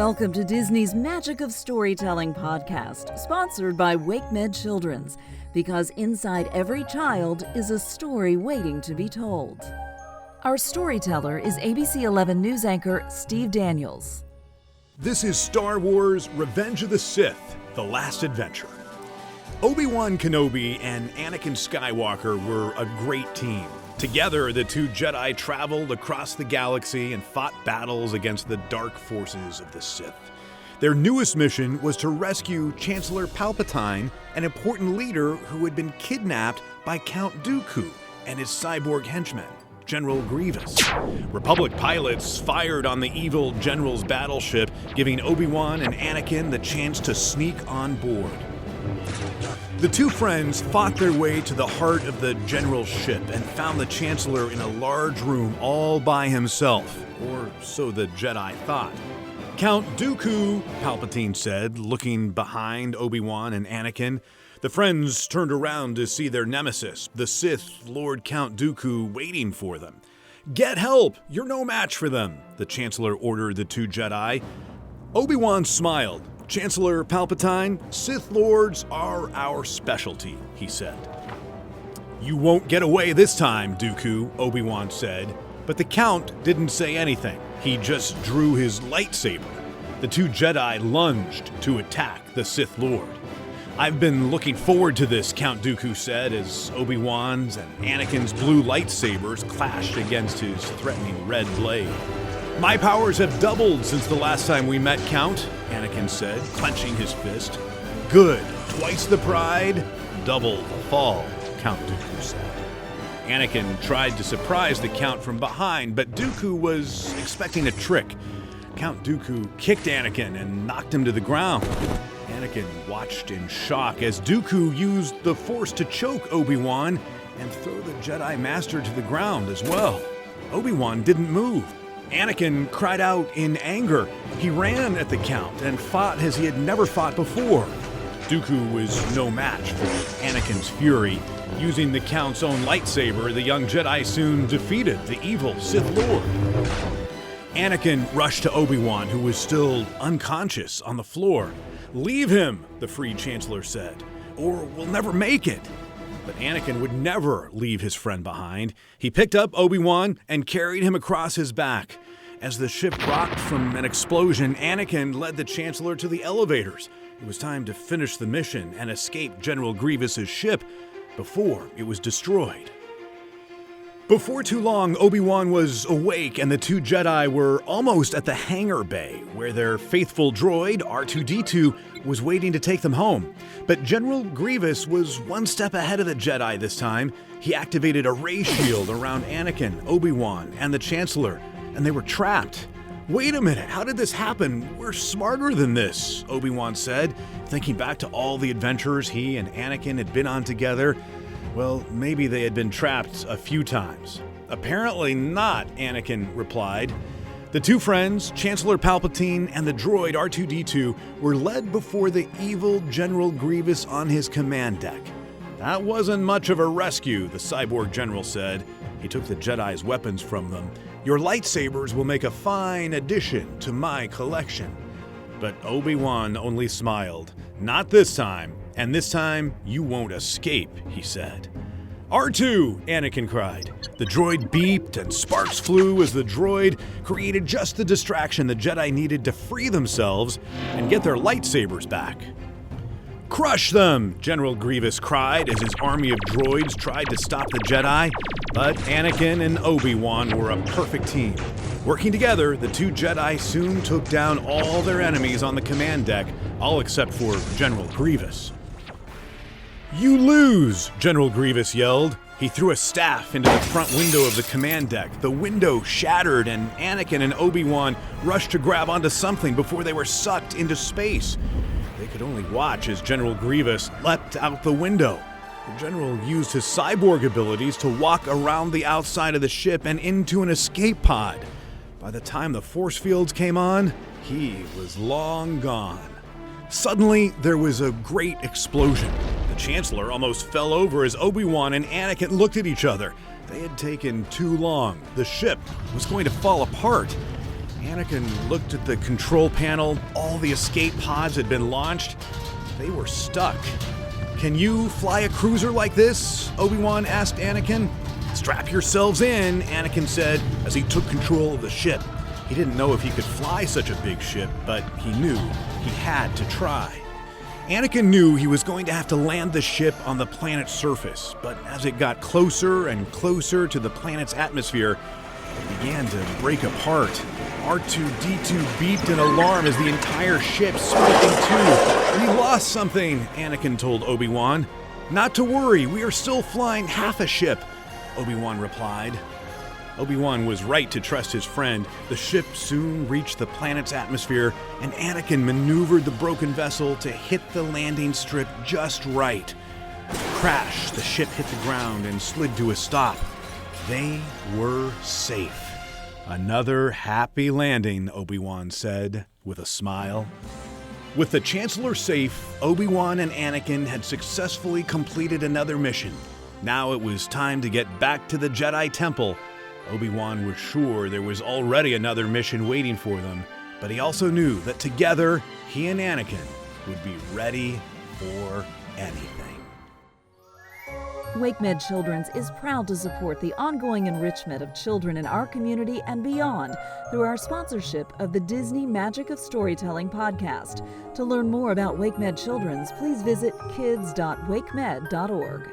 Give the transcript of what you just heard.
Welcome to Disney's Magic of Storytelling podcast, sponsored by WakeMed Children's, because inside every child is a story waiting to be told. Our storyteller is ABC 11 news anchor Steve Daniels. This is Star Wars: Revenge of the Sith, The Last Adventure. Obi-Wan Kenobi and Anakin Skywalker were a great team. Together, the two Jedi traveled across the galaxy and fought battles against the dark forces of the Sith. Their newest mission was to rescue Chancellor Palpatine, an important leader who had been kidnapped by Count Dooku and his cyborg henchman, General Grievous. Republic pilots fired on the evil General's battleship, giving Obi-Wan and Anakin the chance to sneak on board. The two friends fought their way to the heart of the General's ship and found the Chancellor in a large room all by himself, or so the Jedi thought. Count Dooku, Palpatine said, looking behind Obi-Wan and Anakin. The friends turned around to see their nemesis, the Sith Lord Count Dooku, waiting for them. "Get help! You're no match for them," the Chancellor ordered the two Jedi. Obi-Wan smiled. "Chancellor Palpatine, Sith Lords are our specialty," he said. "You won't get away this time, Dooku," Obi-Wan said. But the Count didn't say anything. He just drew his lightsaber. The two Jedi lunged to attack the Sith Lord. "I've been looking forward to this," Count Dooku said as Obi-Wan's and Anakin's blue lightsabers clashed against his threatening red blade. "My powers have doubled since the last time we met, Count," Anakin said, clenching his fist. "Good. Twice the pride, double the fall," Count Dooku said. Anakin tried to surprise the Count from behind, but Dooku was expecting a trick. Count Dooku kicked Anakin and knocked him to the ground. Anakin watched in shock as Dooku used the Force to choke Obi-Wan and throw the Jedi Master to the ground as well. Obi-Wan didn't move. Anakin cried out in anger. He ran at the Count and fought as he had never fought before. Dooku was no match for Anakin's fury. Using the Count's own lightsaber, the young Jedi soon defeated the evil Sith Lord. Anakin rushed to Obi-Wan, who was still unconscious on the floor. "Leave him," the freed Chancellor said, "or we'll never make it." But Anakin would never leave his friend behind. He picked up Obi-Wan and carried him across his back. As the ship rocked from an explosion, Anakin led the Chancellor to the elevators. It was time to finish the mission and escape General Grievous' ship before it was destroyed. Before too long, Obi-Wan was awake and the two Jedi were almost at the hangar bay, where their faithful droid, R2-D2, was waiting to take them home. But General Grievous was one step ahead of the Jedi this time. He activated a ray shield around Anakin, Obi-Wan, and the Chancellor, and they were trapped. "Wait a minute, how did this happen? We're smarter than this," Obi-Wan said, thinking back to all the adventures he and Anakin had been on together. Well, maybe they had been trapped a few times. "Apparently not," Anakin replied. The two friends, Chancellor Palpatine and the droid R2-D2, were led before the evil General Grievous on his command deck. "That wasn't much of a rescue," the cyborg general said. He took the Jedi's weapons from them. "Your lightsabers will make a fine addition to my collection." But Obi-Wan only smiled. "Not this time. And this time, you won't escape," he said. "R2!" Anakin cried. The droid beeped and sparks flew as the droid created just the distraction the Jedi needed to free themselves and get their lightsabers back. "Crush them!" General Grievous cried as his army of droids tried to stop the Jedi. But Anakin and Obi-Wan were a perfect team. Working together, the two Jedi soon took down all their enemies on the command deck, all except for General Grievous. "You lose!" General Grievous yelled. He threw a staff into the front window of the command deck. The window shattered, and Anakin and Obi-Wan rushed to grab onto something before they were sucked into space. They could only watch as General Grievous leapt out the window. The general used his cyborg abilities to walk around the outside of the ship and into an escape pod. By the time the force fields came on, he was long gone. Suddenly, there was a great explosion. The Chancellor almost fell over as Obi-Wan and Anakin looked at each other. They had taken too long. The ship was going to fall apart. Anakin looked at the control panel. All the escape pods had been launched. They were stuck. "Can you fly a cruiser like this?" Obi-Wan asked Anakin. "Strap yourselves in," Anakin said as he took control of the ship. He didn't know if he could fly such a big ship, but he knew he had to try. Anakin knew he was going to have to land the ship on the planet's surface, but as it got closer and closer to the planet's atmosphere, it began to break apart. R2-D2 beeped an alarm as the entire ship split in two. "We lost something," Anakin told Obi-Wan. "Not to worry, we are still flying half a ship," Obi-Wan replied. Obi-Wan was right to trust his friend. The ship soon reached the planet's atmosphere, and Anakin maneuvered the broken vessel to hit the landing strip just right. With a crash, the ship hit the ground and slid to a stop. They were safe. "Another happy landing," Obi-Wan said, with a smile. With the Chancellor safe, Obi-Wan and Anakin had successfully completed another mission. Now it was time to get back to the Jedi Temple. Obi-Wan was sure there was already another mission waiting for them, but he also knew that together, he and Anakin would be ready for anything. WakeMed Children's is proud to support the ongoing enrichment of children in our community and beyond through our sponsorship of the Disney Magic of Storytelling podcast. To learn more about WakeMed Children's, please visit kids.wakemed.org.